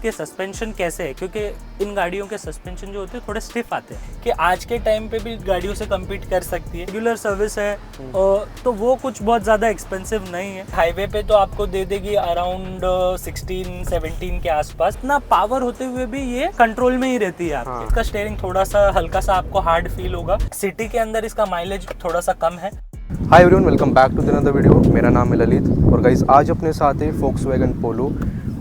के सस्पेंशन कैसे है, क्योंकि इन गाड़ियों के सस्पेंशन जो होते हैं थोड़े स्टिफ आते हैं कि आज के टाइम पे भी गाड़ियों से कम्पीट कर सकती है। रेगुलर सर्विस है तो वो कुछ बहुत ज़्यादा एक्सपेंसिव नहीं है। हाईवे पे तो आपको दे देगी अराउंड 16-17 के आसपास। इतना पावर होते हुए भी ये कंट्रोल में ही रहती है आपके। इसका स्टीयरिंग थोड़ा सा हल्का सा आपको हार्ड फील होगा। सिटी के अंदर इसका माइलेज थोड़ा सा कम है। Hi everyone, welcome back to another video. मेरा नाम है ललित और गाइस आज अपने साथ है फोक्सवैगन पोलो।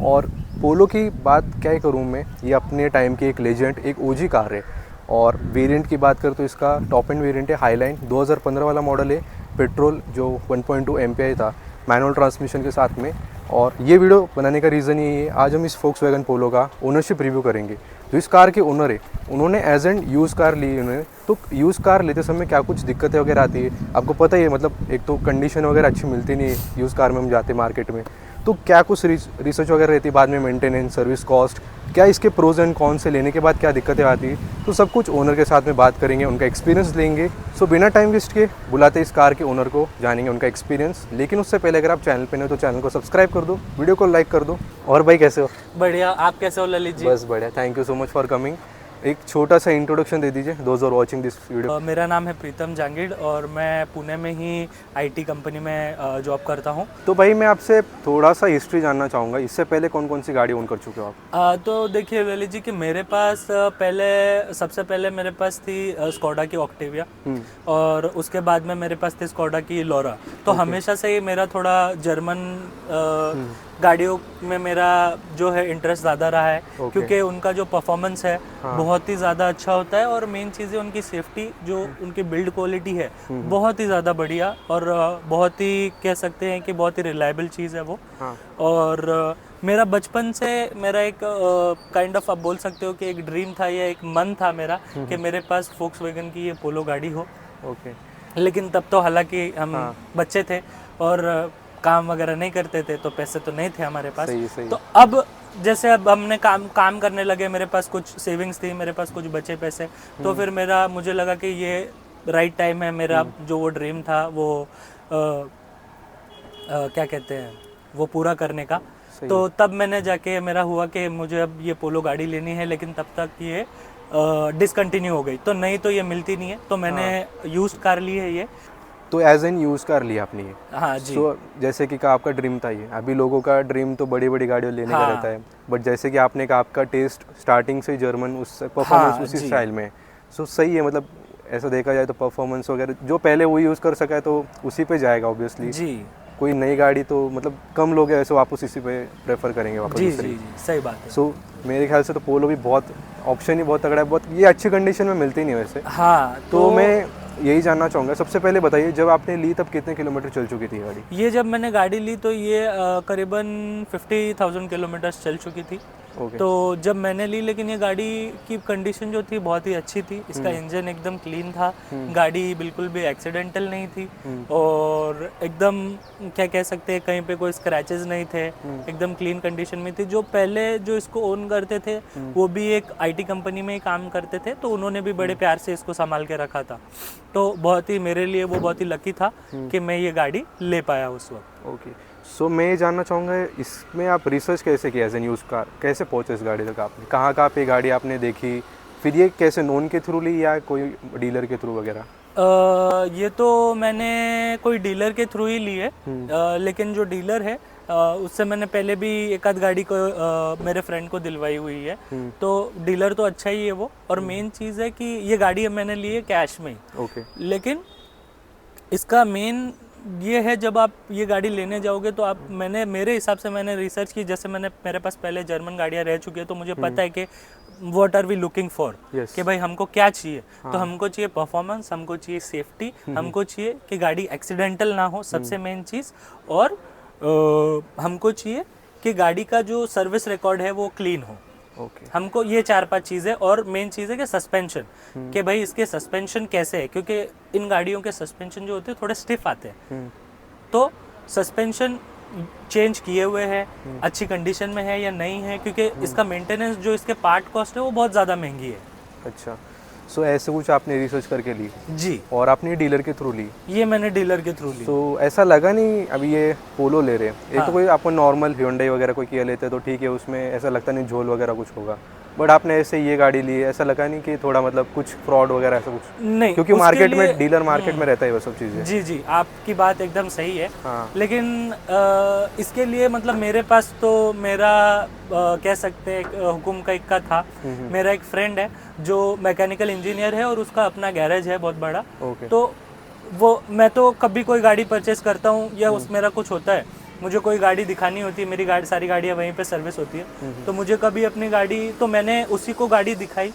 और पोलो की बात क्या ही करूँ मैं, ये अपने टाइम की एक लेजेंड, एक ओजी कार है। और वेरिएंट की बात करें तो इसका टॉप एंड वेरिएंट है हाईलाइन, 2015 वाला मॉडल है। पेट्रोल जो 1.2 MPI था, मैनुअल ट्रांसमिशन के साथ में। और ये वीडियो बनाने का रीज़न ये है, आज हम इस फोक्सवैगन पोलो का ओनरशिप रिव्यू करेंगे। जो इस कार के ओनर है, उन्होंने एज एंड यूज़ कार ली है उन्होंने। तो यूज़ कार लेते समय क्या कुछ दिक्कतें वगैरह आती है, आपको पता ही है। मतलब एक तो कंडीशन वगैरह अच्छी मिलती नहीं है यूज़ कार में, हम जाते मार्केट में तो क्या कुछ रिसर्च वगैरह रहती है, बाद में मेंटेनेंस, सर्विस कॉस्ट, क्या इसके प्रोज एंड कॉन्स से लेने के बाद क्या दिक्कतें आती है, तो सब कुछ ओनर के साथ में बात करेंगे, उनका एक्सपीरियंस लेंगे। सो बिना टाइम वेस्ट के बुलाते इस कार के ओनर को, जानेंगे उनका एक्सपीरियंस। लेकिन उससे पहले अगर आप चैनल पे नहीं हो तो चैनल को सब्सक्राइब कर दो, वीडियो को लाइक कर दो। और भाई कैसे हो? बढ़िया, आप कैसे हो ललित जी? बस बढ़िया, thank you so much for coming. एक छोटा सा इंट्रोडक्शन दे दीजिए those are watching this video. मेरा नाम है प्रीतम जांगिड़ और मैं पुणे में ही IT कंपनी में जॉब करता हूँ। तो भाई मैं आपसे थोड़ा सा हिस्ट्री जानना चाहूँगा, इससे पहले कौन कौन सी गाड़ी ओन कर चुके हो आप? तो देखिए ललित जी कि मेरे पास सबसे पहले मेरे पास थी स्कोडा की ऑक्टेविया और उसके बाद में मेरे पास थी स्कोडा की लोरा। तो हमेशा से ही मेरा थोड़ा जर्मन गाड़ियों में मेरा जो है इंटरेस्ट ज़्यादा रहा है, क्योंकि उनका जो परफॉर्मेंस है बहुत ही ज़्यादा अच्छा होता है और मेन चीज़ है उनकी सेफ्टी, जो उनकी बिल्ड क्वालिटी है बहुत ही ज़्यादा बढ़िया और बहुत ही कह सकते हैं कि बहुत ही रिलायबल चीज़ है वो। और मेरा बचपन से मेरा एक काइंड ऑफ आप बोल सकते हो कि एक ड्रीम था या एक मन था मेरा कि मेरे पास फोक्सवैगन की ये पोलो गाड़ी हो। लेकिन तब तो हालांकि हम बच्चे थे और काम वगैरह नहीं करते थे, तो पैसे तो नहीं थे हमारे पास। सही। तो अब जैसे अब हमने काम करने लगे, मेरे पास कुछ सेविंग्स थी, मेरे पास कुछ बचे पैसे, तो फिर मुझे लगा कि ये राइट टाइम है। मेरा जो वो ड्रीम था वो क्या कहते हैं वो पूरा करने का। तो तब मैंने जाके मेरा हुआ कि मुझे अब ये पोलो गाड़ी लेनी है, लेकिन तब तक ये डिसकंटिन्यू हो गई, तो नहीं तो ये मिलती नहीं है। तो मैंने यूज्ड कार ली है ये। तो एज एन यूज़ कार लिया आपने ये? हाँ जी। जैसे कि कहा आपका ड्रीम था ये, अभी लोगों का ड्रीम तो बड़ी बड़ी गाड़ियाँ लेने का रहता है, बट जैसे कि आपने कहा आपका टेस्ट स्टार्टिंग से जर्मन, उस परफॉर्मेंस उसी स्टाइल में। सो सही है, मतलब ऐसा देखा जाए तो परफॉर्मेंस वगैरह जो पहले वो यूज़ कर सका है तो उसी पे जाएगा ऑब्वियसली जी। कोई नई गाड़ी तो मतलब कम लोग हैं, ऐसे वापस इसी पे प्रेफर करेंगे वापस। जी, सही बात है। सो मेरे ख्याल से तो पोलो भी बहुत ऑप्शन ही बहुत तगड़ा है, बहुत ये अच्छी कंडीशन में मिलती नहीं वैसे। हाँ, तो मैं यही जानना चाहूँगा, सबसे पहले बताइए जब आपने ली तब कितने किलोमीटर चल चुकी थी गाड़ी? ये जब मैंने गाड़ी ली तो ये करीबन 50,000 किलोमीटर्स चल चुकी थी। तो जब मैंने ली, लेकिन ये गाड़ी की कंडीशन जो थी बहुत ही अच्छी थी। इसका इंजन एकदम क्लीन था, गाड़ी बिल्कुल भी एक्सीडेंटल नहीं थी और एकदम क्या कह सकते हैं कहीं पे कोई स्क्रैचेस नहीं थे, एकदम क्लीन कंडीशन में थी। जो पहले जो इसको ओन करते थे वो भी एक IT कंपनी में ही काम करते थे, तो उन्होंने भी बड़े प्यार से इसको संभाल के रखा था। तो बहुत ही मेरे लिए वो बहुत ही लकी था कि मैं ये गाड़ी ले पाया उस वक्त। सो मैं ये जानना चाहूँगा इसमें आप रिसर्च कैसे किया एज एन यूज कार, कैसे पहुँचे इस गाड़ी तक आपने? कहाँ पे गाड़ी आपने देखी, फिर ये कैसे नोन के थ्रू ली या कोई डीलर के थ्रू वगैरह? ये तो मैंने कोई डीलर के थ्रू ही ली है। लेकिन जो डीलर है उससे मैंने पहले भी एक आध गाड़ी को मेरे फ्रेंड को दिलवाई हुई है। तो डीलर तो अच्छा ही है वो। और मेन चीज़ है कि ये गाड़ी मैंने ली है कैश में ही। लेकिन इसका मेन ये है, जब आप ये गाड़ी लेने जाओगे तो आप मेरे हिसाब से मैंने रिसर्च की, जैसे मेरे पास पहले जर्मन गाड़ियाँ रह चुकी है, तो मुझे पता है कि what are we looking for, कि भाई हमको क्या चाहिए। तो हमको चाहिए परफॉर्मेंस, हमको चाहिए सेफ्टी, हमको चाहिए कि गाड़ी एक्सीडेंटल ना हो, सबसे मेन चीज़। और हमको चाहिए कि गाड़ी का जो सर्विस रिकॉर्ड है वो क्लीन हो। हमको ये 4-5 चीज़ें। और मेन चीज़ है कि सस्पेंशन, कि भाई इसके सस्पेंशन कैसे है, क्योंकि इन गाड़ियों के सस्पेंशन जो होते हैं थोड़े स्टिफ आते हैं। तो सस्पेंशन चेंज किए हुए हैं, अच्छी कंडीशन में है या नहीं है, क्योंकि इसका मेंटेनेंस जो इसके पार्ट कॉस्ट है वो बहुत ज़्यादा महंगी है। अच्छा, सो ऐसे कुछ आपने रिसर्च करके ली जी, और आपने डीलर के थ्रू ली? ये मैंने डीलर के थ्रू ली। तो ऐसा लगा नहीं अभी ये पोलो ले रहे हैं, एक हाँ। तो कोई आपको नॉर्मल Hyundai वगैरह कोई किया लेते तो ठीक है, उसमें ऐसा लगता नहीं झोल वगैरह कुछ होगा, बट आपने ऐसे ये गाड़ी ली है, ऐसा लगा नहीं कि थोड़ा मतलब कुछ फ्रॉड वगैरह ऐसा कुछ? नहीं, क्योंकि उसके मार्केट लिए- में डीलर मार्केट में रहता है वो सब चीज़ें। जी जी, आपकी बात एकदम सही है। हाँ। लेकिन इसके लिए मतलब मेरे पास तो मेरा कह सकते हैं हुकुम का इक्का था। मेरा एक फ्रेंड है जो मैकेनिकल इंजीनियर है और उसका अपना गैरेज है बहुत बड़ा। ओके। तो वो मैं तो कभी कोई गाड़ी परचेस करता हूँ या उस मेरा कुछ होता है, मुझे कोई गाड़ी दिखानी होती है, मेरी गाड़ी सारी गाड़ियाँ वहीं पे सर्विस होती है, तो मुझे कभी अपनी गाड़ी, तो मैंने उसी को गाड़ी दिखाई।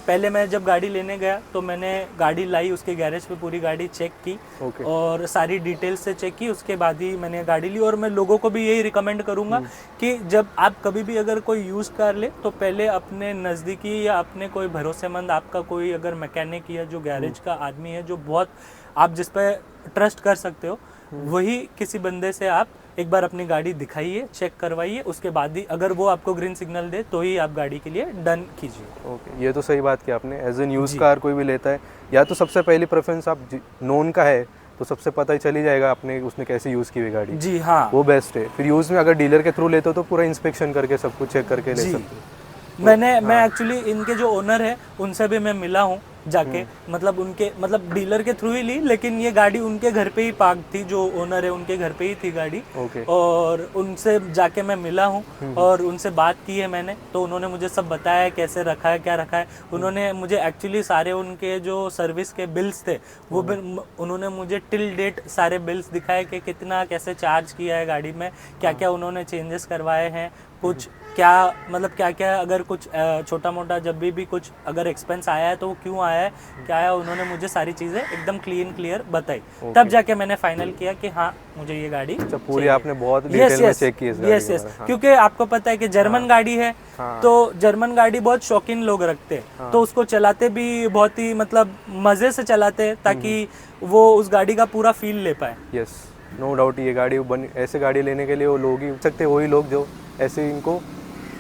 पहले मैं जब गाड़ी लेने गया तो मैंने गाड़ी लाई, उसके गैरेज पे पूरी गाड़ी चेक की ओके। और सारी डिटेल्स से चेक की, उसके बाद ही मैंने गाड़ी ली। और मैं लोगों को भी यही रिकमेंड करूंगा कि जब आप कभी भी अगर कोई यूज़ कार ले तो पहले अपने नज़दीकी या अपने कोई भरोसेमंद आपका कोई अगर मैकेनिक या जो गैरेज का आदमी है जो बहुत आप जिस पे ट्रस्ट कर सकते हो, वही किसी बंदे से आप एक बार अपनी गाड़ी दिखाइए, चेक करवाइए, उसके बाद ही अगर वो आपको ग्रीन सिग्नल दे तो ही आप गाड़ी के लिए डन कीजिए। ओके, ये तो सही बात की आपने। एज एन यूज कार कोई भी लेता है, या तो सबसे पहली प्रेफरेंस आप नोन का है तो सबसे पता ही चली जाएगा आपने उसने कैसे यूज़ की हुई गाड़ी। जी हाँ, वो बेस्ट है। फिर यूज़ में अगर डीलर के थ्रू लेते हो तो पूरा इंस्पेक्शन करके सब कुछ चेक करके ले जी। सकते हो। मैं एक्चुअली इनके जो ओनर है उनसे भी मैं मिला हूँ जाके, मतलब उनके मतलब डीलर के थ्रू ही ली, लेकिन ये गाड़ी उनके घर पे ही पार्क थी, जो ओनर है उनके घर पे ही थी गाड़ी। ओके। और उनसे जाके मैं मिला हूँ और उनसे बात की है मैंने, तो उन्होंने मुझे सब बताया है कैसे रखा है क्या रखा है। उन्होंने मुझे एक्चुअली सारे उनके जो सर्विस के बिल्स थे वो भी उन्होंने मुझे टिल डेट सारे बिल्स दिखाए कि कितना कैसे चार्ज किया है गाड़ी में, क्या क्या उन्होंने चेंजेस करवाए हैं, कुछ क्या मतलब क्या क्या अगर कुछ छोटा मोटा जब भी कुछ अगर एक्सपेंस आया है तो वो क्यों आया है, क्या आया, उन्होंने मुझे सारी चीज़ें एकदम क्लियर बताई। तब जाके मैंने फाइनल किया कि हाँ मुझे ये गाड़ी अच्छा, पूरी आपने बहुत डिटेल में चेक की इस गाड़ी यस के यस, बारे में। हाँ। क्योंकि आपको पता है कि जर्मन गाड़ी है, तो जर्मन गाड़ी बहुत शौकीन लोग रखते हैं, तो उसको चलाते भी बहुत ही मतलब मज़े से चलाते हैं ताकि वो उस गाड़ी का पूरा फील ले पाए। यस, नो डाउट ये गाड़ी ऐसे गाड़ी लेने के लिए वो लोग ही सकते, वही लोग जो ऐसे इनको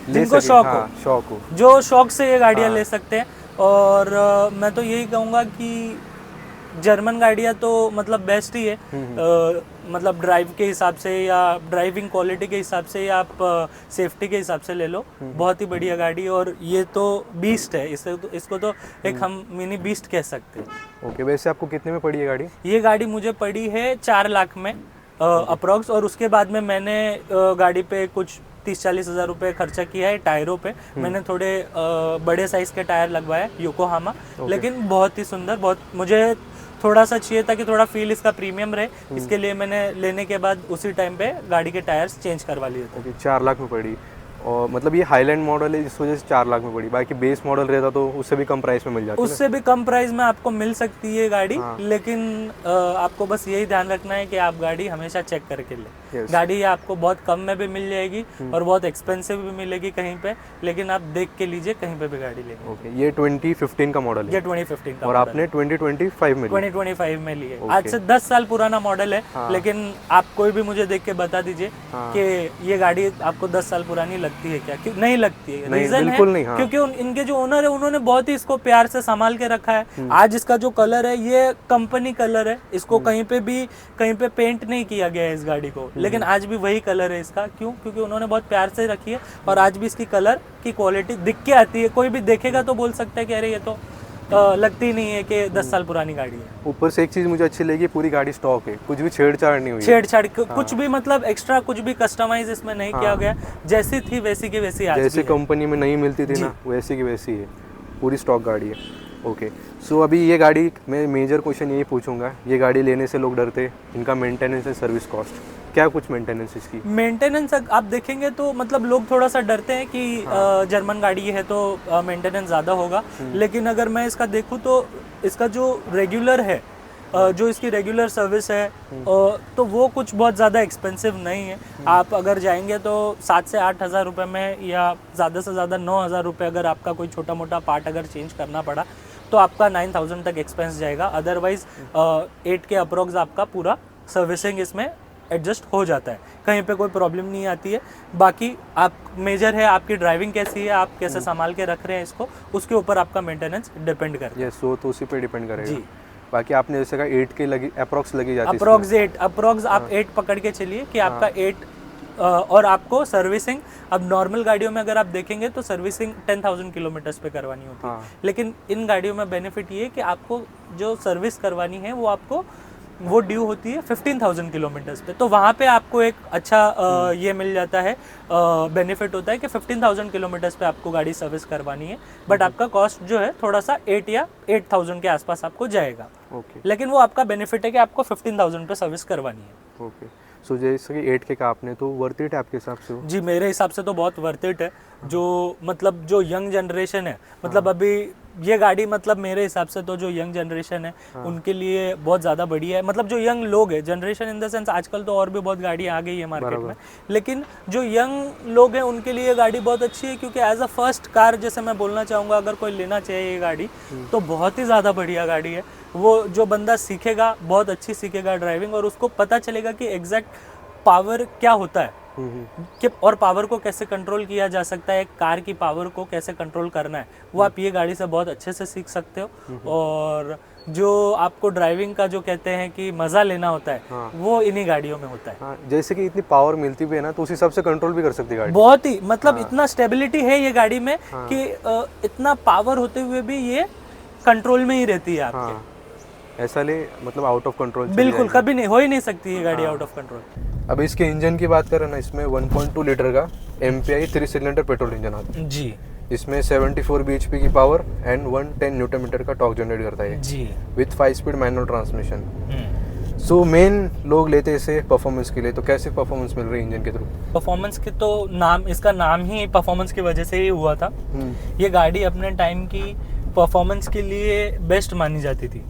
ले जिनको सके। शौक हाँ, हो, शौक हो, जो शौक से ये गाड़ियाँ ले सकते हैं। और मैं तो यही कहूँगा कि जर्मन गाड़ियाँ तो मतलब बेस्ट ही है, मतलब ड्राइव के हिसाब से या ड्राइविंग क्वालिटी के हिसाब से या आप सेफ्टी के हिसाब से ले लो, बहुत ही बढ़िया गाड़ी। और ये तो बीस्ट है, इसको तो एक हम मिनी बीस्ट कह सकते हैं। ओके। वैसे आपको कितने में पड़ी है गाड़ी? ये गाड़ी मुझे पड़ी है 4 लाख में अप्रॉक्स, और उसके बाद में मैंने गाड़ी पे कुछ 30-40 हज़ार रुपये खर्चा किया है टायरों पे। मैंने थोड़े बड़े साइज़ के टायर लगवाए योकोहामा, लेकिन बहुत ही सुंदर, बहुत मुझे थोड़ा सा चाहिए था कि थोड़ा फील इसका प्रीमियम रहे, इसके लिए मैंने लेने के बाद उसी टाइम पे गाड़ी के टायर्स चेंज करवा लिए थे। ओके, 4 लाख में पड़ी। और मतलब ये हाईलैंड मॉडल है इस वजह से 4 लाख में पड़ी, बाकी बेस मॉडल रहता तो उससे भी कम प्राइस में मिल जाती है। उससे भी कम प्राइस में आपको मिल सकती है गाड़ी, लेकिन आपको बस यही ध्यान रखना है कि आप गाड़ी हमेशा चेक करके लें। गाड़ी आपको बहुत कम में भी मिल जाएगी और बहुत एक्सपेंसिव भी मिलेगी कहीं पे, लेकिन आप देख के लीजिए कहीं पे भी गाड़ी लेंगे। ओके, ये 2015 का मॉडल है। ये 2015 का और आपने 2025 में ली? 2025 में लिए। आज से 10 साल पुराना मॉडल है, लेकिन आप कोई भी मुझे देख के बता दीजिए कि ये गाड़ी आपको 10 साल पुरानी लगती है क्या? क्यों नहीं लगती है? रीजन बिल्कुल है नहीं, हाँ। क्योंकि इनके जो ओनर है उन्होंने बहुत ही इसको प्यार से संभाल के रखा है। आज इसका जो कलर है ये कंपनी कलर है, इसको कहीं पे पेंट नहीं किया गया है इस गाड़ी को, लेकिन आज भी वही कलर है इसका। क्यों? क्योंकि उन्होंने बहुत प्यार से रखी है और आज भी इसकी कलर की क्वालिटी दिख के आती है। कोई भी देखेगा तो बोल सकता है कि अरे ये तो लगती नहीं है कि 10 साल पुरानी गाड़ी है। ऊपर से एक चीज़ मुझे अच्छी लगी, पूरी गाड़ी स्टॉक है, कुछ भी छेड़छाड़ नहीं हुई है। छेड़छाड़ कुछ भी मतलब एक्स्ट्रा कुछ भी कस्टमाइज इसमें नहीं किया गया, जैसी थी वैसी की वैसी आज जैसे भी है। कंपनी में नहीं मिलती थी ना, वैसी की वैसी है, पूरी स्टॉक गाड़ी है। ओके, सो अभी ये गाड़ी मैं मेजर क्वेश्चन यही पूछूंगा, ये गाड़ी लेने से लोग डरते हैं, इनका मेंटेनेंस एंड सर्विस कॉस्ट क्या कुछ मेंटेनेंस इसकी? मेंटेनेंस आप देखेंगे तो मतलब लोग थोड़ा सा डरते हैं कि जर्मन गाड़ी है तो मेंटेनेंस ज़्यादा होगा, लेकिन अगर मैं इसका देखूँ तो इसका जो रेगुलर है, जो इसकी रेगुलर सर्विस है, तो वो कुछ बहुत ज़्यादा एक्सपेंसिव नहीं है। आप अगर जाएंगे तो 7 से 8 हज़ार रुपये में, या ज़्यादा से ज़्यादा 9 हज़ार रुपये अगर आपका कोई छोटा मोटा पार्ट अगर चेंज करना पड़ा तो आपका 9,000 तक एक्सपेंस जाएगा। अदरवाइज 8 के अप्रॉक्स आपका पूरा सर्विसिंग इसमें एडजस्ट हो जाता है, कहीं पे कोई प्रॉब्लम नहीं आती है। बाकी आप मेजर है आपकी ड्राइविंग कैसी है, आप कैसे संभाल के रख रहे हैं इसको, उसके ऊपर आपका मेंटेनेंस डिपेंड करता है। यस, वो तो उसी पे डिपेंड करेगा जी। बाकी आपने जैसे कहा 8 के लगी अप्रॉक्स लगी जाती है अप्रोक्स आप 8 पकड़ के चलिए कि आपका 8 और आपको सर्विसिंग, अब नॉर्मल गाड़ियों में अगर आप देखेंगे तो सर्विसिंग 10,000 किलोमीटर्स पे करवानी होती है, लेकिन इन गाड़ियों में बेनिफिट ये है कि आपको जो सर्विस करवानी है वो आपको वो ड्यू होती है 15,000 किलोमीटर्स पे। तो वहाँ पे आपको एक अच्छा ये मिल जाता है, बेनिफिट होता है कि 15,000 किलोमीटर्स पे आपको गाड़ी सर्विस करवानी है, बट आपका कॉस्ट जो है थोड़ा सा 8 या 8,000 के आसपास आपको जाएगा। लेकिन वो आपका बेनिफिट है कि आपको 15,000 पे सर्विस करवानी है। सो जैसे कि 8 के का आपने तो वर्थ इट है आपके हिसाब से? जी मेरे हिसाब से तो बहुत वर्थ इट है। जो मतलब जो यंग जनरेशन है, मतलब अभी ये गाड़ी मतलब मेरे हिसाब से तो जो यंग जनरेशन है उनके लिए बहुत ज़्यादा बढ़िया है। मतलब जो यंग लोग है, जनरेशन इन द सेंस आजकल तो और भी बहुत गाड़ियाँ आ गई है मार्केट में, लेकिन जो यंग लोग हैं उनके लिए ये गाड़ी बहुत अच्छी है, क्योंकि एज अ फर्स्ट कार जैसे मैं बोलना चाहूँगा, अगर कोई लेना चाहिए ये गाड़ी तो बहुत ही ज़्यादा बढ़िया गाड़ी है। वो जो बंदा सीखेगा बहुत अच्छी सीखेगा ड्राइविंग, और उसको पता चलेगा कि एग्जैक्ट पावर क्या होता है कि और पावर को कैसे कंट्रोल किया जा सकता है, कार की पावर को कैसे कंट्रोल करना है, वो आप ये गाड़ी से बहुत अच्छे से सीख सकते हो। और जो आपको ड्राइविंग का जो कहते हैं कि मज़ा लेना होता है वो इन्हीं गाड़ियों में होता है। जैसे कि इतनी पावर मिलती भी है ना, तो उस हिसाब से कंट्रोल भी कर सकती है गाड़ी। बहुत ही मतलब इतना स्टेबिलिटी है ये गाड़ी में कि इतना पावर होते हुए भी ये कंट्रोल में ही रहती है आपके। ऐसा ले मतलब आउट ऑफ कंट्रोल बिल्कुल कभी नहीं, हो ही नहीं सकती ये गाड़ी आउट ऑफ कंट्रोल। अब इसके इंजन की बात करें ना, इसमें 1.2 लीटर का MPI 3 सिलेंडर पेट्रोल इंजन आता है जी। इसमें 74 bhp की पावर एंड 110 न्यूटन मीटर का टॉर्क जनरेट करता है जी, with 5 speed manual transmission. So main लोग लेते हैं इसे परफॉर्मेंस के लिए, तो कैसे परफॉर्मेंस मिल रही है इंजन के थ्रू? परफॉर्मेंस के तो नाम, इसका नाम ही परफॉर्मेंस की वजह से ही हुआ था। ये गाड़ी अपने टाइम की परफॉर्मेंस के लिए बेस्ट मानी जाती थी,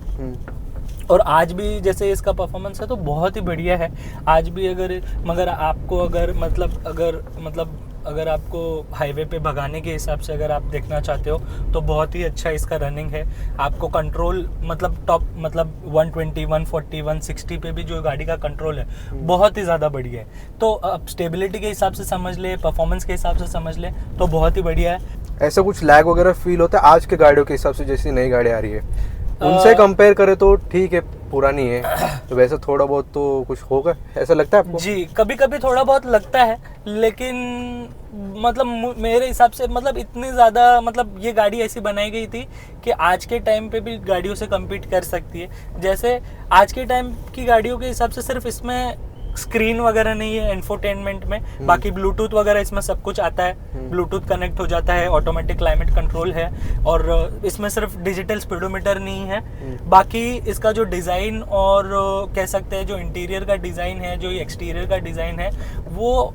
और आज भी जैसे इसका परफॉर्मेंस है तो बहुत ही बढ़िया है आज भी। मगर आपको अगर आपको हाईवे पे भगाने के हिसाब से अगर आप देखना चाहते हो तो बहुत ही अच्छा इसका रनिंग है। आपको कंट्रोल मतलब टॉप मतलब 120, 140, 160 पे भी जो गाड़ी का कंट्रोल है बहुत ही ज़्यादा बढ़िया है। तो अब स्टेबिलिटी के हिसाब से समझ ले, परफॉर्मेंस के हिसाब से समझ ले तो बहुत ही बढ़िया है। ऐसा कुछ लैग वगैरह फील होता है आज के गाड़ियों के हिसाब से, जैसी नई गाड़ी आ रही है उनसे कंपेयर करें तो ठीक है, पुरानी है तो वैसे थोड़ा बहुत तो कुछ होगा, ऐसा लगता है आपको? जी कभी कभी थोड़ा बहुत लगता है, लेकिन मतलब मेरे हिसाब से मतलब इतनी ज़्यादा मतलब ये गाड़ी ऐसी बनाई गई थी कि आज के टाइम पे भी गाड़ियों से कम्पीट कर सकती है। जैसे आज के टाइम की गाड़ियों के हिसाब से सिर्फ इसमें स्क्रीन वगैरह नहीं है इंफोटेनमेंट में, बाकी ब्लूटूथ वगैरह इसमें सब कुछ आता है, ब्लूटूथ कनेक्ट हो जाता है, ऑटोमेटिक क्लाइमेट कंट्रोल है, और इसमें सिर्फ डिजिटल स्पीडोमीटर नहीं है। बाकी इसका जो डिज़ाइन और कह सकते हैं जो इंटीरियर का डिज़ाइन है, जो एक्सटीरियर का डिज़ाइन है, वो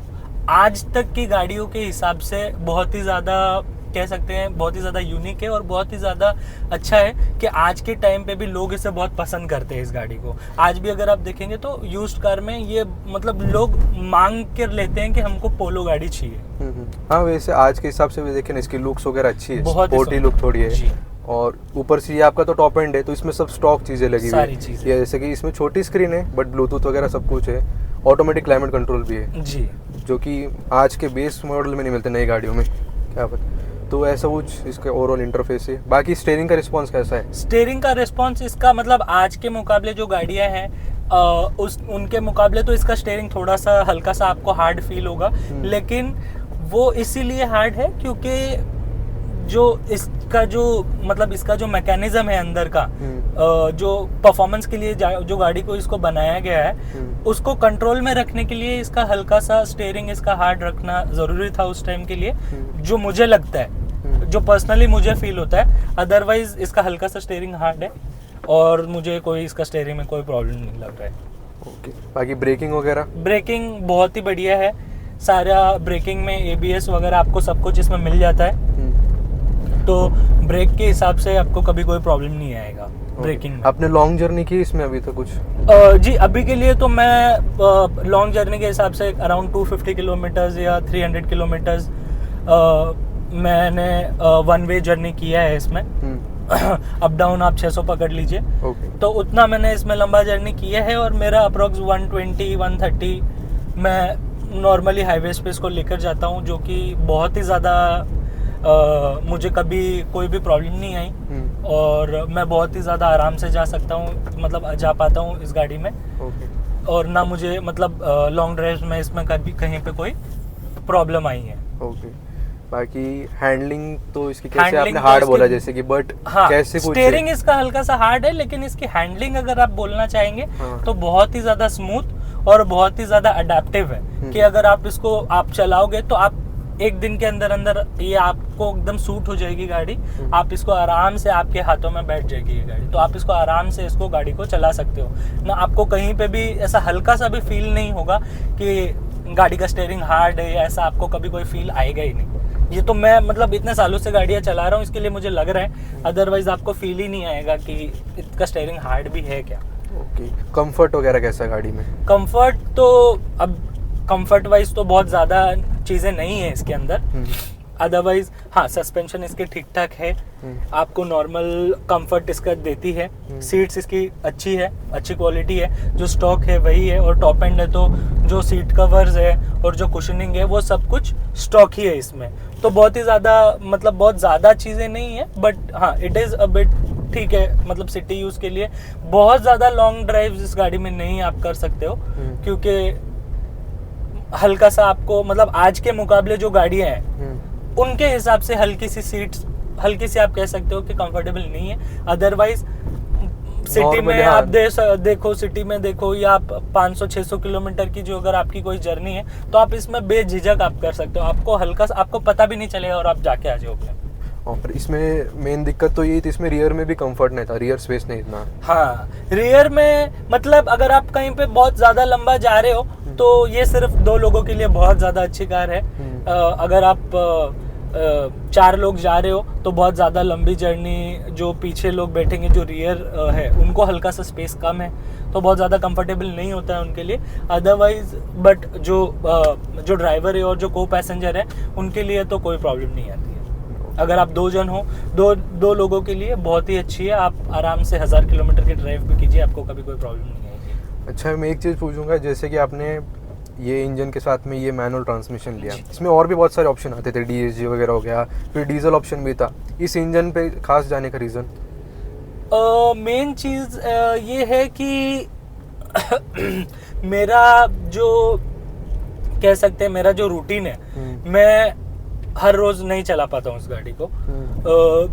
आज तक की गाड़ियों के हिसाब से बहुत ही ज़्यादा कह सकते हैं बहुत ही ज़्यादा यूनिक है, और बहुत ही ज़्यादा अच्छा है कि आज के टाइम पे भी लोग इसे बहुत पसंद करते हैं इस गाड़ी को। आज भी अगर आप देखेंगे तो यूज्ड कार में ये मतलब लोग मांग कर लेते हैं कि हमको पोलो गाड़ी चाहिए। हाँ वैसे आज के हिसाब से भी देखें इसकी लुक्स वगैरह अच्छी है, बहुत स्पोर्टी लुक थोड़ी है, और ऊपर से ये आपका तो टॉप एंड है तो इसमें सब स्टॉक चीज़ें लगी हुई है, जैसे कि इसमें छोटी स्क्रीन है बट ब्लूटूथ वगैरह सब कुछ है, ऑटोमेटिक क्लाइमेट कंट्रोल भी है जी, जो कि आज के बेस मॉडल में नहीं मिलते नई गाड़ियों में, क्या पता। तो ऐसा कुछ इसके ओवरऑल इंटरफेस है। बाकी स्टीयरिंग का रिस्पांस कैसा है? स्टीयरिंग का रिस्पांस इसका मतलब आज के मुकाबले जो गाड़ियां हैं उनके मुकाबले तो इसका स्टीयरिंग थोड़ा सा हल्का सा आपको हार्ड फील होगा, लेकिन वो इसीलिए हार्ड है क्योंकि जो इसका जो मैकेनिज्म है अंदर का, जो परफॉर्मेंस के लिए जो गाड़ी को इसको बनाया गया है उसको कंट्रोल में रखने के लिए इसका हल्का सा स्टीयरिंग इसका हार्ड रखना ज़रूरी था उस टाइम के लिए, जो मुझे लगता है, जो पर्सनली मुझे फील होता है। अदरवाइज इसका हल्का सा स्टीयरिंग हार्ड है और मुझे कोई इसका स्टीयरिंग में कोई प्रॉब्लम नहीं लग रहा है। ओके, बाकी ब्रेकिंग वगैरह? ब्रेकिंग बहुत ही बढ़िया है, सारा ब्रेकिंग में ABS वगैरह आपको सब कुछ इसमें मिल जाता है, तो ब्रेक के हिसाब से आपको कभी कोई प्रॉब्लम नहीं आएगा ब्रेकिंग में। आपने लॉन्ग जर्नी की इसमें अभी तो कुछ? जी अभी के लिए तो मैं लॉन्ग जर्नी के हिसाब से अराउंड 250 किलोमीटर्स या 300 किलोमीटर्स मैंने वन वे जर्नी किया है इसमें, अप डाउन आप 600 पकड़ लीजिए। ओके। तो उतना मैंने इसमें लंबा जर्नी किया है, और मेरा अप्रोक्स 120 130 मैं नॉर्मली हाईवेज पे इसको लेकर जाता हूँ, जो कि बहुत ही ज़्यादा मुझे कभी कोई भी प्रॉब्लम नहीं आई, और मैं बहुत ही ज़्यादा आराम से जा सकता हूँ, मतलब जा पाता हूँ इस गाड़ी में। ओके। और ना मुझे मतलब लॉन्ग ड्राइव में इसमें कभी कहीं पे कोई प्रॉब्लम आई है। ओके। बाकी हैंडलिंग तो इसकी कैसे, Handling आपने तो हार्ड इसकी- बोला जैसे कि, बट हाँ, कैसे कुछ स्टीयरिंग इसका हल्का सा हार्ड है, लेकिन इसकी हैंडलिंग अगर आप बोलना चाहेंगे हाँ। तो बहुत ही ज़्यादा स्मूथ और बहुत ही ज़्यादा अडेप्टिव है, कि अगर आप इसको आप चलाओगे तो आप एक दिन के अंदर अंदर ये आपको एकदम सूट हो जाएगी गाड़ी। आप इसको आराम से, आपके हाथों में बैठ जाएगी ये गाड़ी, तो आप इसको आराम से इसको गाड़ी को चला सकते हो ना। आपको कहीं पे भी ऐसा हल्का सा भी फील नहीं होगा कि गाड़ी का स्टीयरिंग हार्ड है, या ऐसा आपको कभी कोई फील आएगा ही नहीं। ये तो मैं मतलब इतने सालों से गाड़ियाँ चला रहा हूँ, इसके लिए मुझे लग रहा है, अदरवाइज आपको फील ही नहीं आएगा कि इसका स्टीयरिंग हार्ड भी है क्या। ओके। कंफर्ट वगैरह कैसा है गाड़ी में? कंफर्ट तो अब कंफर्ट वाइज तो बहुत ज़्यादा चीज़ें नहीं है इसके अंदर, अदरवाइज हाँ, सस्पेंशन इसके ठीक ठाक है, आपको नॉर्मल कंफर्ट इसका देती है। सीट्स इसकी अच्छी है, अच्छी क्वालिटी है, जो स्टॉक है वही है, और टॉप एंड है तो जो सीट कवर्स है और जो कुशनिंग है वो सब कुछ स्टॉक ही है इसमें। तो बहुत ही ज़्यादा मतलब बहुत ज़्यादा चीज़ें नहीं है, बट हाँ इट इज़ अ बिट ठीक है, मतलब सिटी यूज़ के लिए। बहुत ज़्यादा लॉन्ग ड्राइव इस गाड़ी में नहीं आप कर सकते हो, क्योंकि हल्का सा आपको मतलब आज के मुकाबले जो गाड़ियाँ हैं उनके हिसाब से हल्की सी सीट्स, हल्की सी आप कह सकते हो कि कंफर्टेबल नहीं है। अदरवाइज सिटी में हाँ। आप देखो सिटी में देखो, या आप 500-600 किलोमीटर की जो अगर आपकी कोई जर्नी है तो आप इसमें बेझिझक आप कर सकते हो, आपको हल्का सा आपको पता भी नहीं चलेगा और आप जाके आ जाओगे। और इसमें मेन दिक्कत तो यही थी, इसमें रियर में भी कंफर्ट नहीं था, रियर स्पेस नहीं इतना। हाँ, रियर में मतलब अगर आप कहीं पे बहुत ज़्यादा लंबा जा रहे हो तो ये सिर्फ 2 लोगों के लिए बहुत ज़्यादा अच्छी कार है। अगर आप 4 लोग जा रहे हो तो बहुत ज़्यादा लंबी जर्नी, जो पीछे लोग बैठेंगे जो रियर है उनको हल्का सा स्पेस कम है, तो बहुत ज़्यादा कंफर्टेबल नहीं होता है उनके लिए। अदरवाइज बट जो ड्राइवर है और जो को पैसेंजर है उनके लिए तो कोई प्रॉब्लम नहीं आती है। अगर आप 2 जन हो, दो लोगों के लिए बहुत ही अच्छी है, आप आराम से 1000 किलोमीटर की ड्राइव भी कीजिए, आपको कभी कोई प्रॉब्लम नहीं आएगी। अच्छा, मैं एक चीज़ पूछूंगा, जैसे कि आपने ये इंजन के साथ में ये मैनुअल ट्रांसमिशन लिया, इसमें और भी बहुत सारे ऑप्शन आते थे, DSG वगैरह हो गया, फिर डीजल ऑप्शन भी था, इस इंजन पे खास जाने का रीज़न? मेन चीज़ ये है कि मेरा जो कह सकते हैं मेरा जो रूटीन है, मैं हर रोज़ नहीं चला पाता हूँ उस गाड़ी को।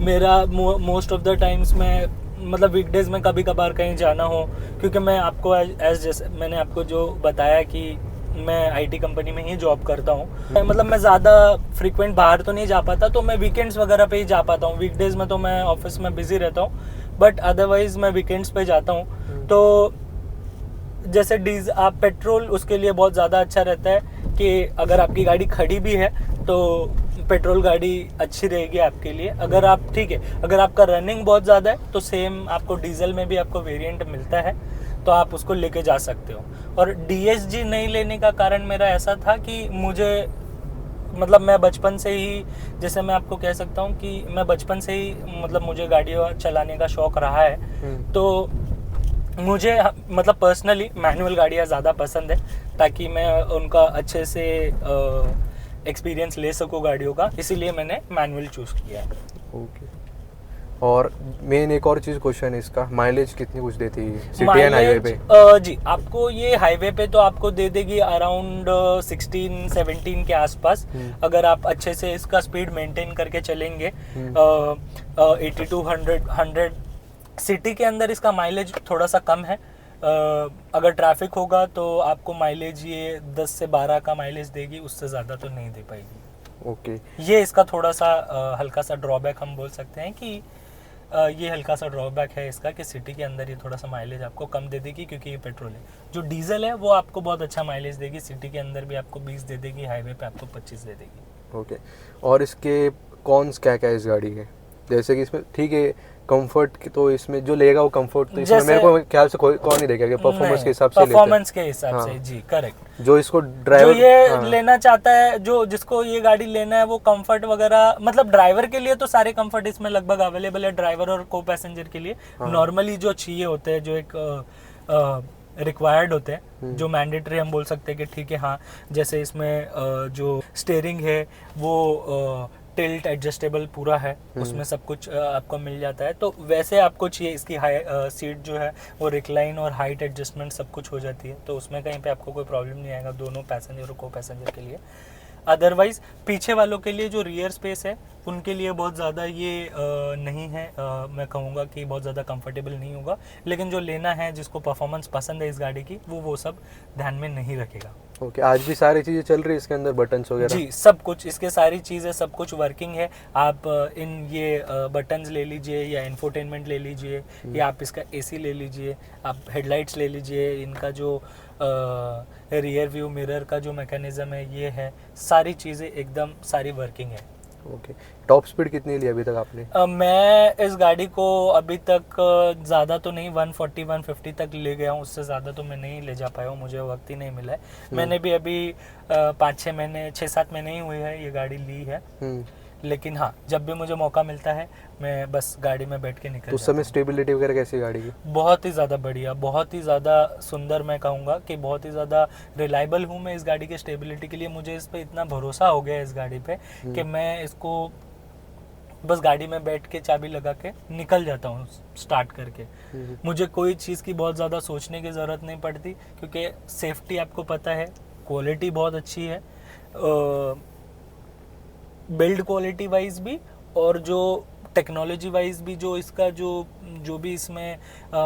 मेरा मोस्ट ऑफ द टाइम्स में मतलब वीकडेज में कभी कभार कहीं जाना हो, क्योंकि मैं आपको जैसे मैंने आपको जो बताया कि मैं IT कंपनी में ही जॉब करता हूँ, मतलब मैं ज़्यादा फ्रीक्वेंट बाहर तो नहीं जा पाता, तो मैं वीकेंड्स वगैरह पे ही जा पाता हूँ। वीकडेज में तो मैं ऑफिस में बिजी रहता हूँ, बट अदरवाइज मैं वीकेंड्स पे जाता हूँ। तो जैसे आप पेट्रोल उसके लिए बहुत ज़्यादा अच्छा रहता है कि अगर आपकी गाड़ी खड़ी भी है तो पेट्रोल गाड़ी अच्छी रहेगी आपके लिए। अगर आप ठीक है, अगर आपका रनिंग बहुत ज़्यादा है तो सेम आपको डीजल में भी आपको वेरिएंट मिलता है, तो आप उसको लेके जा सकते हो। और DSG नहीं लेने का कारण मेरा ऐसा था कि मुझे मतलब मैं बचपन से ही, जैसे मैं आपको कह सकता हूँ कि मैं बचपन से ही मतलब मुझे गाड़ियाँ चलाने का शौक़ रहा है, तो मुझे मतलब पर्सनली मैनुअल गाड़ियाँ ज़्यादा पसंद है, ताकि मैं उनका अच्छे से एक्सपीरियंस ले सकूँ गाड़ियों का, इसीलिए मैंने मैनुअल चूज़ किया है। ओके। और मेन एक और चीज़ क्वेश्चन है इसका, माइलेज कितनी कुछ देती है सिटी एंड हाईवे पे? जी, आपको ये हाईवे पे तो आपको दे देगी अराउंड 16-17 के आसपास। अगर आप अच्छे से इसका स्पीड मेंटेन करके चलेंगे 80 to 100। सिटी के अंदर इसका माइलेज थोड़ा सा कम है, अगर ट्रैफिक होगा तो आपको माइलेज ये 10 से 12 का माइलेज देगी, उससे ज़्यादा तो नहीं दे पाएगी। ओके। ये इसका थोड़ा सा हल्का सा ड्रॉबैक हम बोल सकते हैं कि ये हल्का सा ड्रॉबैक है इसका, कि सिटी के अंदर ये थोड़ा सा माइलेज आपको कम दे देगी, क्योंकि ये पेट्रोल है। जो डीजल है वो आपको बहुत अच्छा माइलेज देगी, सिटी के अंदर भी आपको 20 दे देगी, हाईवे पे आपको 25 दे देगी। ओके। और इसके कॉन्स क्या क्या है इस गाड़ी के? जैसे कि इसमें ठीक है कंफर्ट की तो इसमें जो लेगा वो कंफर्ट तो इसमें जैसे- मेरे को ख्याल से कौन नहीं देगा, परफॉर्मेंस के हिसाब से लेते हैं। परफॉर्मेंस के हिसाब हाँ। से, जी करेक्ट। जो इसको जो ड्राइवर ये लेना चाहता है, जो जिसको ये गाड़ी लेना है, वो कंफर्ट वगैरह, मतलब ड्राइवर के लिए तो सारे कंफर्ट इसमें लगभग अवेलेबल है, ड्राइवर और को पैसेंजर के लिए। नॉर्मली जो चाहिए होते हैं, जो एक रिक्वायर्ड होते हैं, जो मैंडेटरी हम बोल सकते हैं कि ठीक है हाँ, जैसे इसमें जो स्टीयरिंग है वो टिल्ट एडजस्टेबल पूरा है, उसमें सब कुछ आपको मिल जाता है। तो वैसे आपको चाहिए इसकी सीट जो है वो रिक्लाइन और हाइट एडजस्टमेंट सब कुछ हो जाती है, तो उसमें कहीं पे आपको कोई प्रॉब्लम नहीं आएगा दोनों पैसेंजर और को पैसेंजर के लिए। अदरवाइज पीछे वालों के लिए जो रियर स्पेस है उनके लिए बहुत ज़्यादा ये नहीं है, मैं कहूँगा कि बहुत ज़्यादा कंफर्टेबल नहीं होगा। लेकिन जो लेना है, जिसको परफॉर्मेंस पसंद है इस गाड़ी की, वो सब ध्यान में नहीं रखेगा। ओके, आज भी सारी चीज़ें चल रही है इसके अंदर, बटन्स वगैरह? जी, सब कुछ इसके सारी चीज़ें सब कुछ वर्किंग है। आप इन ये बटन्स ले लीजिए, या इंफोटेनमेंट ले लीजिए, या आप इसका एसी ले लीजिए, आप हेडलाइट्स ले लीजिए, इनका जो रियर व्यू मिरर का जो मैकेनिज्म है ये है, सारी चीज़ें एकदम सारी वर्किंग है। ओके, टॉप स्पीड कितनी ली अभी तक आपने? मैं इस गाड़ी को अभी तक ज़्यादा तो नहीं, 140-150 तक ले गया हूँ, उससे ज़्यादा तो मैं नहीं ले जा पाया हूँ, मुझे वक्त ही नहीं मिला है। मैंने भी अभी 5-6 महीने 6-7 महीने ही हुए हैं ये गाड़ी ली है। लेकिन हाँ, जब भी मुझे मौका मिलता है मैं बस गाड़ी में बैठ के निकल तो उस समय स्टेबिलिटी वगैरह कैसी है गाड़ी की? बहुत ही ज़्यादा बढ़िया, बहुत ही ज़्यादा सुंदर, मैं कहूँगा कि बहुत ही ज़्यादा रिलायबल हूँ मैं इस गाड़ी के स्टेबिलिटी के लिए। मुझे इस पे इतना भरोसा हो गया है इस गाड़ी पे कि मैं इसको बस गाड़ी में बैठ के चाबी लगा के निकल जाता हूँ स्टार्ट करके। मुझे कोई चीज़ की बहुत ज़्यादा सोचने की ज़रूरत नहीं पड़ती, क्योंकि सेफ्टी आपको पता है, क्वालिटी बहुत अच्छी है, बिल्ड क्वालिटी वाइज भी, और जो टेक्नोलॉजी वाइज भी, जो इसका जो भी इसमें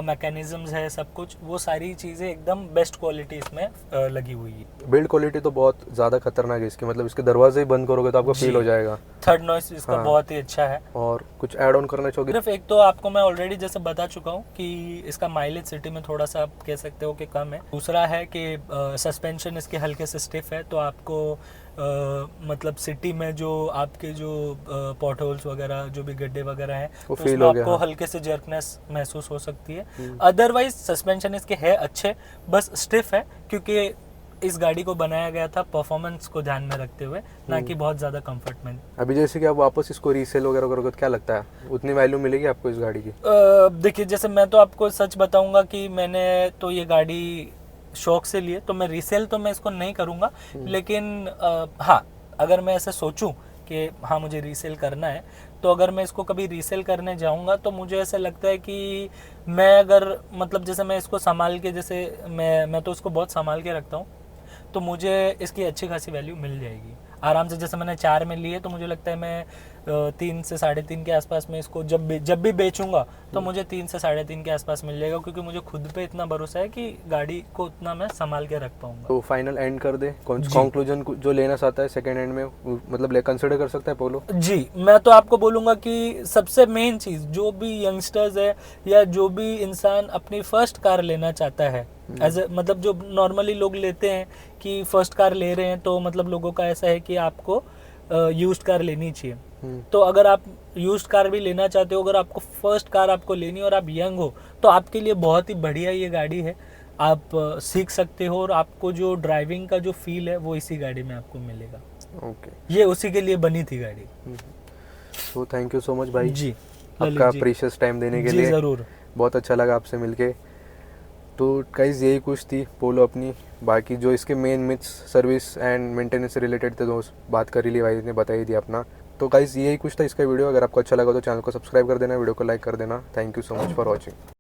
मैकेनिज्म्स है सब कुछ, वो सारी चीज़ें एकदम बेस्ट क्वालिटी इसमें लगी हुई है। बिल्ड क्वालिटी तो बहुत ज़्यादा खतरनाक है इसकी, मतलब इसके दरवाजे ही बंद करोगे तो आपको फील हो जाएगा। थर्ड नॉइस इसका बहुत ही अच्छा है। और कुछ ऐड ऑन करना चाहोगे? सिर्फ एक तो आपको मैं ऑलरेडी जैसे बता चुका हूँ कि इसका माइलेज सिटी में थोड़ा सा आप कह सकते हो कि कम है। दूसरा है कि सस्पेंशन इसके हल्के से स्टिफ है, तो आपको मतलब सिटी में जो आपके जो पॉट होल्स वगैरह, जो भी गड्ढे वगैरह हैं, तो उसमें आपको हल्के से जर्कनेस महसूस हो सकती है। अदरवाइज सस्पेंशन इसके है अच्छे, बस स्टिफ है, क्योंकि इस गाड़ी को बनाया गया था परफॉर्मेंस को ध्यान में रखते हुए, ना कि बहुत ज़्यादा कंफर्ट में। अभी जैसे कि आप वापस इसको रीसेल वगैरह करोगे तो क्या लगता है उतनी वैल्यू मिलेगी आपको इस गाड़ी की? देखिए, जैसे मैं तो आपको सच बताऊंगा कि मैंने तो ये गाड़ी शौक से लिए, तो मैं रीसेल तो मैं इसको नहीं करूंगा। लेकिन हाँ, अगर मैं ऐसे सोचूं कि हाँ मुझे रीसेल करना है, तो अगर मैं इसको कभी रीसेल करने जाऊंगा तो मुझे ऐसा लगता है कि मैं अगर मतलब जैसे मैं इसको संभाल के, जैसे मैं तो इसको बहुत संभाल के रखता हूँ, तो मुझे इसकी अच्छी खासी वैल्यू मिल जाएगी आराम से। जैसे मैंने 4 में लिए, तो मुझे लगता है मैं 3 से 3.5 के आसपास में इसको जब भी बेचूंगा तो मुझे 3 से 3.5 के आसपास मिल जाएगा, क्योंकि मुझे खुद पे इतना भरोसा है कि गाड़ी को उतना मैं संभाल के रख पाऊंगा। तो फाइनल एंड कर दे, कंक्लूजन जो लेना चाहता है सेकंड हैंड में, मतलब कंसिडर कर सकता है पोलो? जी, मैं तो आपको बोलूँगा कि सबसे मेन चीज़, जो भी यंगस्टर्स है या जो भी इंसान अपनी फर्स्ट कार लेना चाहता है, मतलब जो नॉर्मली लोग लेते हैं कि फर्स्ट कार ले रहे हैं, तो मतलब लोगों का ऐसा है कि आपको यूज्ड कार लेनी चाहिए। तो अगर आप यूज्ड कार भी लेना चाहते हो, अगर आपको फर्स्ट कार आपको लेनी और आप यंग हो, तो आपके लिए बहुत ही बढ़िया ये गाड़ी है। आप सीख सकते हो, और आपको जो ड्राइविंग का जो फील है वो इसी गाड़ी में आपको मिलेगा। ओके, ये उसी के लिए बनी थी गाड़ी। तो थैंक यू सो मच भाई जी, आपका प्रीशियस टाइम देने के लिए। ज़रूर, बहुत अच्छा लगा आपसे मिलके। तो गाइस यही कुछ थी पोलो अपनी, बाकी जो इसके main myths service and maintenance से रिलेटेड थे, तो बात कर ही ली भाई ने, बता ही दिया अपना। तो गाइस यही कुछ था इसका वीडियो। अगर आपको अच्छा लगा तो चैनल को सब्सक्राइब कर देना, वीडियो को लाइक कर देना। Thank you so much for watching.